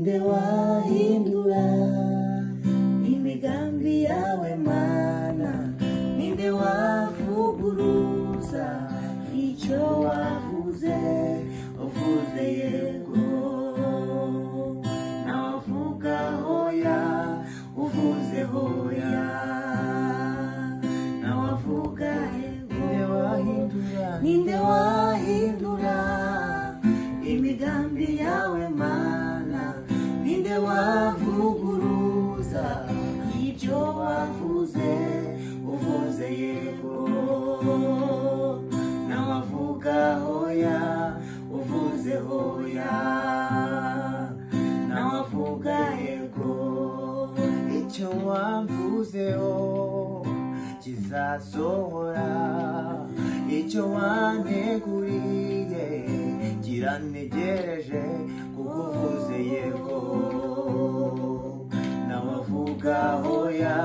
ninde wahindura imigambi yawe mana, ninde wavuguruza icyo wavuze, uvuze yego navuga hoya, uvuze hoya nawavuga yego. Ninde wahindura imigambi yawe mana, ninde wavuguruza ibyo wavuze, uvuze yego nawavuga hoya, uvuze hoya nawavuga yego. Icyo wamvuzeho kizasohora, icyo wanteguriye kiranegereje, kuko uvuze yego nawavuga hoya,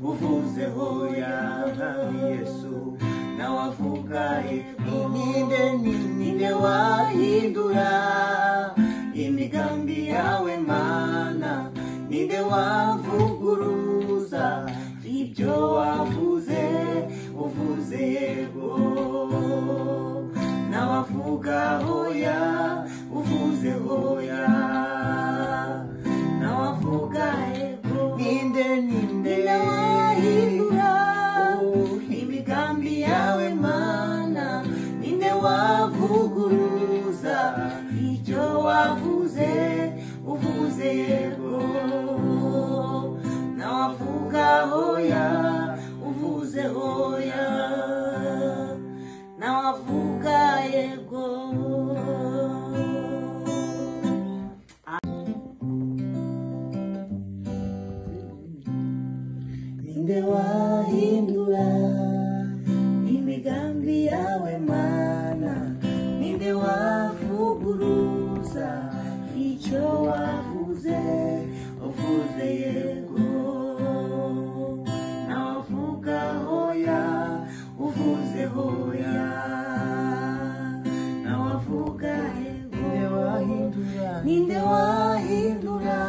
uvuze hoya mwami Yesu nawavuga yego. Ninde wahindura imigambi yawe mana, ninde wavuguruza ibyo wavuze, uvuze yego nawavuga hoya, uvuze hoya nawavuga yego. Ninde wahindura imigambi yawe mana, ninde wavuguruza icyo wavuze, uvuze yego nawavuga hoya, uvuze hoya nawavuga yego. Ninde wahindura imigambi yawe mana, ninde wavuguruza icyo wavuze, uvuze yego nawavuga hoya, uvuze hoya nawavuga yego. Ninde wahindura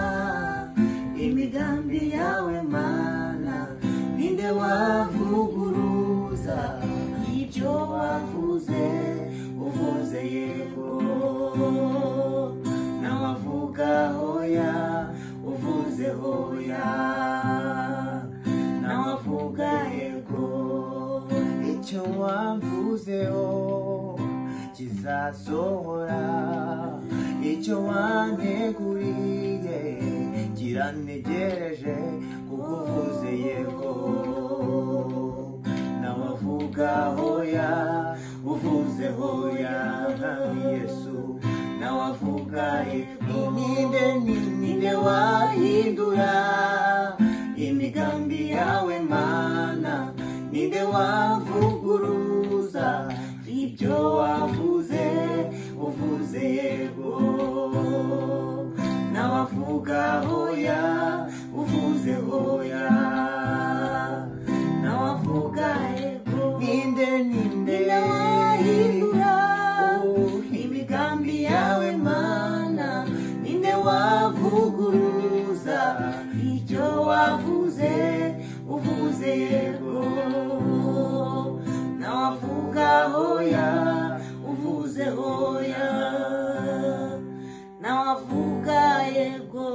imigambi yawe mana, ninde wavuguruza ibyo wavuze, uvuze yego nawavuga hoya, uvuze hoya nawavuga yego. Icyo wamvuzeho kizasohora, icyo wanteguriye kiranegereje, kuko uvuze yego nawavuga hoya, uvuze hoya mwami Yesu nawavuga yego. Ninde wahindura imigambi yawe mana, ninde wavuguruza ibyo wavuze, uvuze yego nawavuga hoya, uvuze hoya nawavuga yego. Ninde wahindura imigambi yawe mana, ninde wavuguruza icyo wavuze, uvuze yego nawavuga hoya, uvuze hoya nawavuga yego.